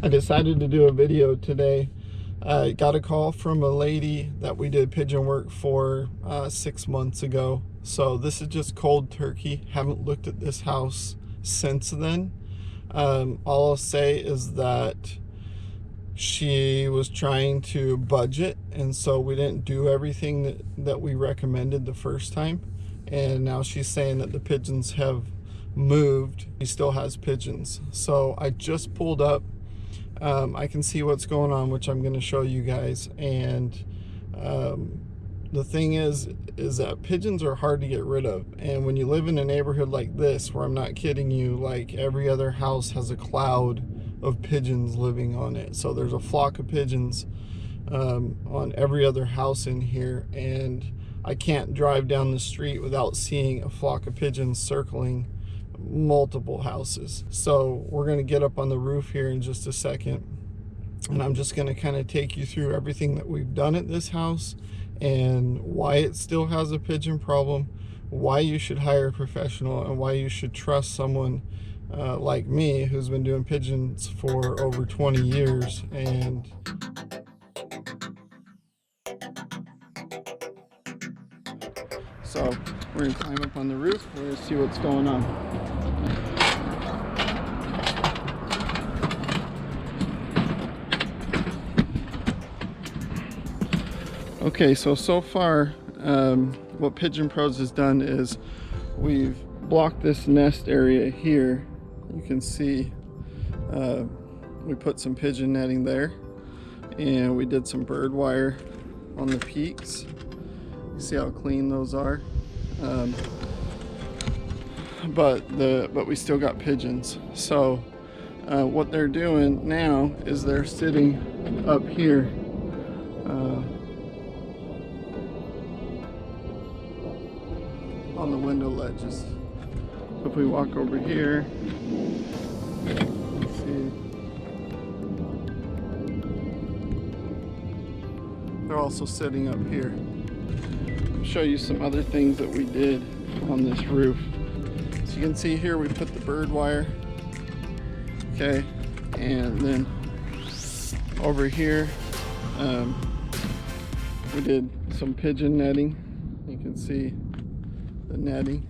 I decided to do a video today. I got a call from a lady that we did pigeon work for 6 months ago. So this is just cold turkey. Haven't looked at this house since then. All I'll say is that she was trying to budget, and so we didn't do everything that we recommended the first time. And now she's saying that the pigeons have moved. She still has pigeons. So I just pulled up. I can see what's going on, which I'm going to show you guys. And the thing is that pigeons are hard to get rid of. And when you live in a neighborhood like this, where I'm not kidding you, like every other house has a cloud of pigeons living on it. So there's a flock of pigeons on every other house in here. And I can't drive down the street without seeing a flock of pigeons circling multiple houses. So we're going to get up on the roof here in just a second, and I'm just going to kind of take you through everything that we've done at this house and why it still has a pigeon problem, why you should hire a professional, and why you should trust someone like me, who's been doing pigeons for over 20 years. And so we're going to climb up on the roof. We're going to see what's going on. Okay, so far what Pigeonpros has done is we've blocked this nest area here. You can see we put some pigeon netting there, and we did some bird wire on the peaks. You see how clean those are, but we still got pigeons. So what they're doing now is they're sitting up here on the window ledges. So if we walk over here, let's see, they're also sitting up here. I'll show you some other things that we did on this roof. So you can see here we put the bird wire, okay, and then over here we did some pigeon netting. You can see the netting.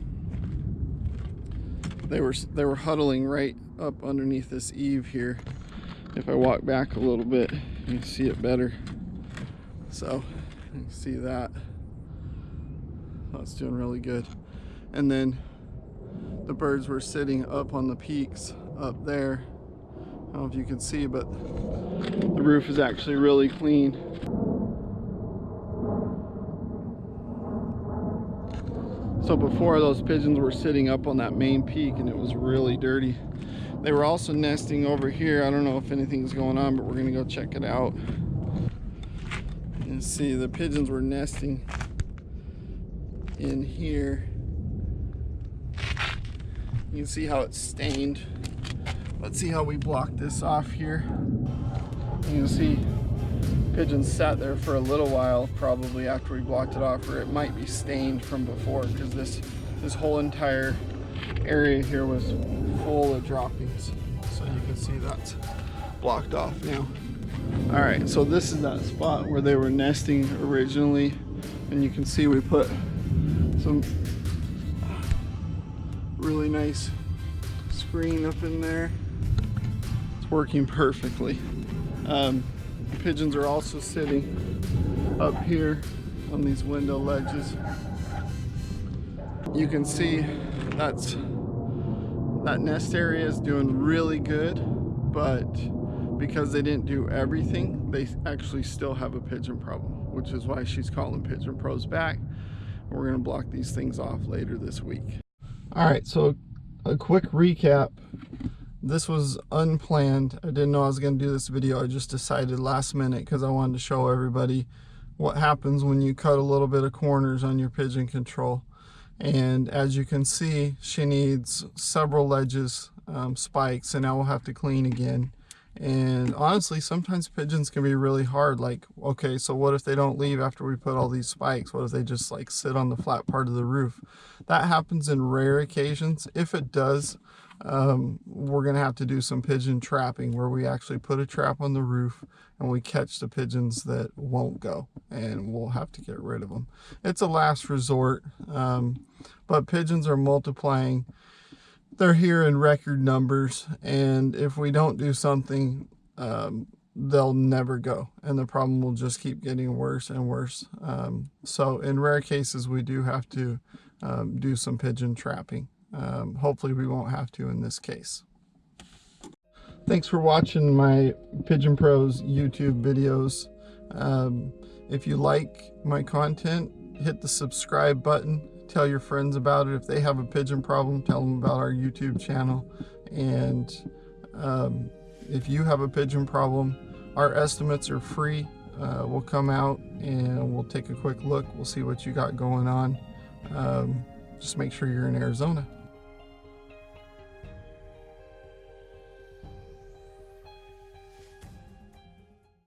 They were huddling right up underneath this eave here. If I walk back a little bit, you can see it better. So you can see that. That's doing really good. And then the birds were sitting up on the peaks up there. I don't know if you can see, but the roof is actually really clean. So before, those pigeons were sitting up on that main peak and it was really dirty. They were also nesting over here. I don't know if anything's going on, but we're gonna go check it out. You see the pigeons were nesting in here. You can see how it's stained. Let's see how we block this off here. You can see pigeons sat there for a little while, probably after we blocked it off, or it might be stained from before, because this whole entire area here was full of droppings. So you can see that's blocked off now. All right, so this is that spot where they were nesting originally, and you can see we put some really nice screen up in there. It's working perfectly. The pigeons are also sitting up here on these window ledges. You can see that nest area is doing really good, but because they didn't do everything, they actually still have a pigeon problem, which is why she's calling Pigeonpros back. We're gonna block these things off later this week. All right, so a quick recap. This was unplanned. I didn't know I was going to do this video. I just decided last minute because I wanted to show everybody what happens when you cut a little bit of corners on your pigeon control. And as you can see, she needs several ledges, spikes, and now we'll have to clean again. And honestly, sometimes pigeons can be really hard. Like, okay, so what if they don't leave after we put all these spikes? What if they just like sit on the flat part of the roof? That happens in rare occasions. If it does, we're gonna have to do some pigeon trapping, where we actually put a trap on the roof and we catch the pigeons that won't go, and we'll have to get rid of them. It's a last resort, but pigeons are multiplying. They're here in record numbers, and if we don't do something, they'll never go, and the problem will just keep getting worse and worse. So in rare cases, we do have to do some pigeon trapping. Hopefully we won't have to in this case. Thanks for watching my Pigeonpros YouTube videos. If you like my content, hit the subscribe button. Tell your friends about it. If they have a pigeon problem, tell them about our YouTube channel. And if you have a pigeon problem, our estimates are free. We'll come out and we'll take a quick look. We'll see what you got going on. Just make sure you're in Arizona.